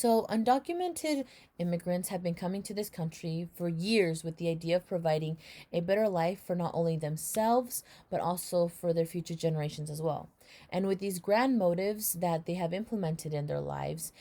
So, undocumented immigrants have been coming to this country for years with the idea of providing a better life for not only themselves, but also for their future generations as well. And with these grand motives that they have implemented in their lives,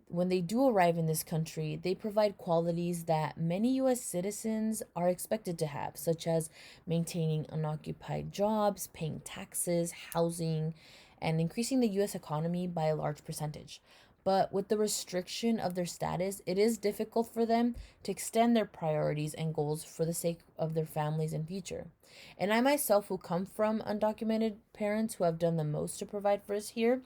when they do arrive in this country, they provide qualities that many US citizens are expected to have, such as maintaining unoccupied jobs, paying taxes, housing, and increasing the US economy by a large percentage. But with the restriction of their status, it is difficult for them to extend their priorities and goals for the sake of their families and future. And I myself, who come from undocumented parents who have done the most to provide for us here,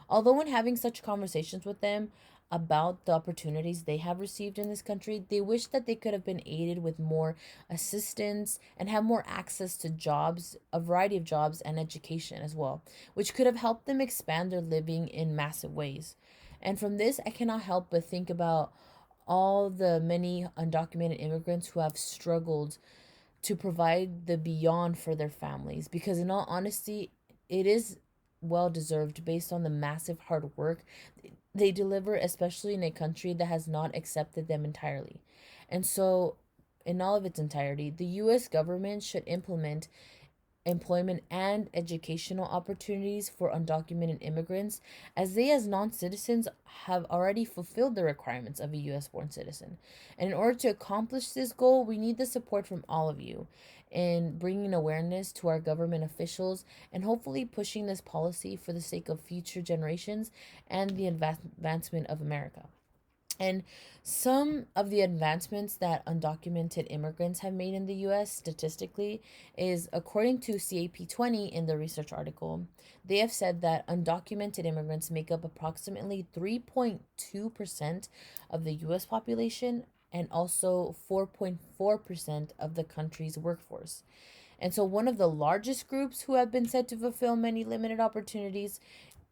although when having such conversations with them about the opportunities they have received in this country, they wish that they could have been aided with more assistance and have more access to jobs, a variety of jobs and education as well, which could have helped them expand their living in massive ways. And from this, I cannot help but think about all the many undocumented immigrants who have struggled to provide the beyond for their families, because in all honesty, it is well deserved based on the massive hard work they deliver, especially in a country that has not accepted them entirely. And so, in all of its entirety, the US government should implement employment and educational opportunities for undocumented immigrants, as they as non-citizens have already fulfilled the requirements of a US born citizen. And in order to accomplish this goal, we need the support from all of you in bringing awareness to our government officials and hopefully pushing this policy for the sake of future generations and the advancement of America. And some of the advancements that undocumented immigrants have made in the US statistically is, according to CAP 20 in the research article, they have said that undocumented immigrants make up approximately 3.2% of the US population and also 4.4% of the country's workforce. And so, one of the largest groups who have been said to fulfill many limited opportunities,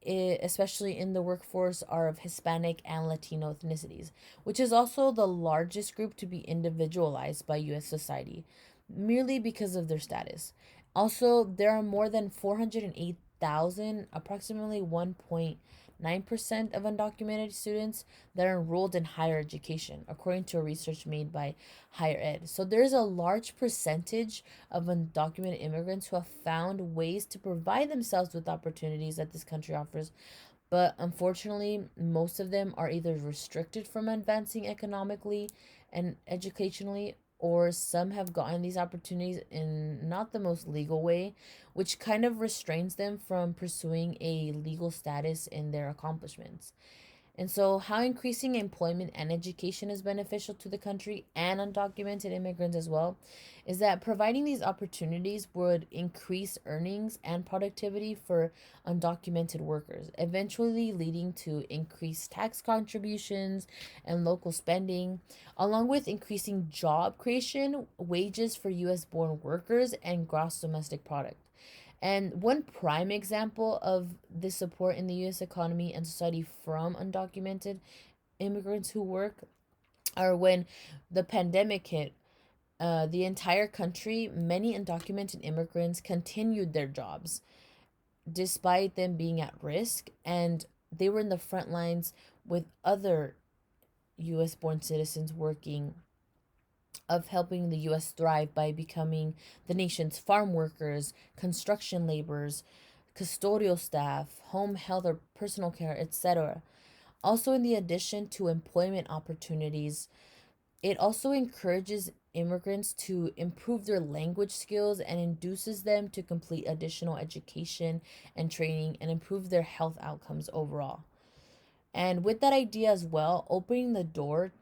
especially in the workforce, are of Hispanic and Latino ethnicities, which is also the largest group to be individualized by US society, merely because of their status. Also, there are more than 408,000, approximately 1.9% of undocumented students that are enrolled in higher education, according to research made by Higher Ed. So there's a large percentage of undocumented immigrants who have found ways to provide themselves with opportunities that this country offers, but unfortunately, most of them are either restricted from advancing economically and educationally, or some have gotten these opportunities in not the most legal way, which kind of restrains them from pursuing a legal status in their accomplishments. And so, how increasing employment and education is beneficial to the country and undocumented immigrants as well is that providing these opportunities would increase earnings and productivity for undocumented workers, eventually leading to increased tax contributions and local spending, along with increasing job creation, wages for US born workers, and gross domestic product. And one prime example of this support in the US economy and society from undocumented immigrants who work are when the pandemic hit. The entire country, many undocumented immigrants continued their jobs despite them being at risk, and they were in the front lines with other US born citizens working, of helping the US thrive by becoming the nation's farm workers, construction laborers, custodial staff, home health or personal care, etc. Also, in the addition to employment opportunities, it also encourages immigrants to improve their language skills and induces them to complete additional education and training and improve their health outcomes overall. And with that idea as well, opening the door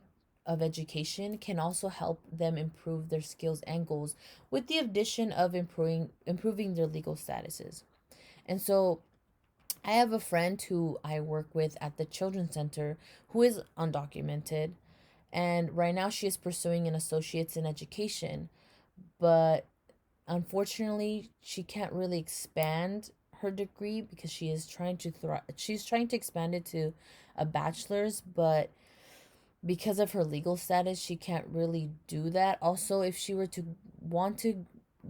of education can also help them improve their skills and goals, with the addition of improving their legal statuses. And so I have a friend who I work with at the children's center who is undocumented, and right now she is pursuing an associate's in education, but unfortunately she can't really expand her degree because she's trying to expand it to a bachelor's, but because of her legal status, she can't really do that. Also, if she were to want to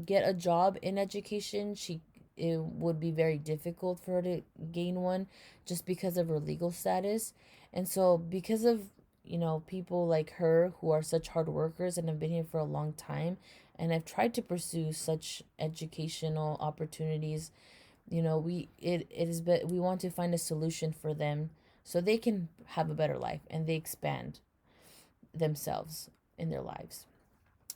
get a job in education, she it would be very difficult for her to gain one just because of her legal status. And so, because of, people like her who are such hard workers and have been here for a long time and have tried to pursue such educational opportunities, we want to find a solution for them so they can have a better life and they expand themselves in their lives.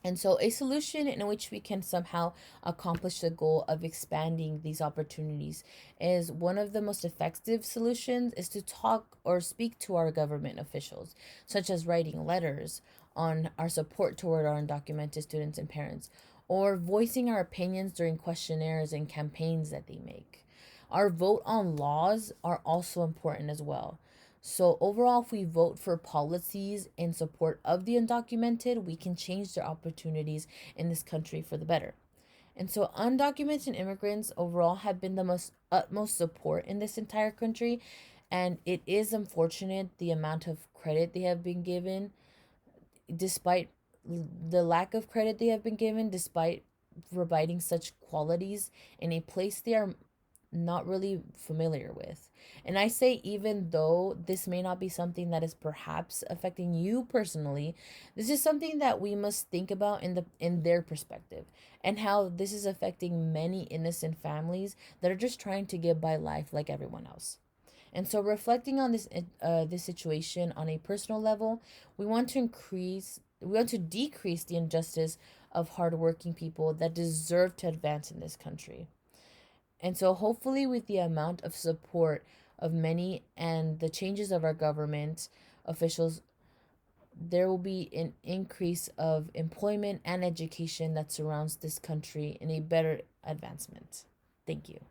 And so, a solution in which we can somehow accomplish the goal of expanding these opportunities is one of the most effective solutions is to talk or speak to our government officials, such as writing letters on our support toward our undocumented students and parents, or voicing our opinions during questionnaires and campaigns that they make. Our vote on laws are also important as well. So, overall, if we vote for policies in support of the undocumented, we can change their opportunities in this country for the better. And so, undocumented immigrants overall have been the most utmost support in this entire country. And it is unfortunate the amount of credit they have been given, despite the lack of credit they have been given, despite providing such qualities in a place they are not really familiar with. And I say, even though this may not be something that is perhaps affecting you personally, this is something that we must think about in their perspective and how this is affecting many innocent families that are just trying to get by life like everyone else. And so, reflecting on this situation on a personal level, we want to decrease the injustice of hardworking people that deserve to advance in this country. And so, hopefully, with the amount of support of many and the changes of our government officials, there will be an increase of employment and education that surrounds this country in a better advancement. Thank you.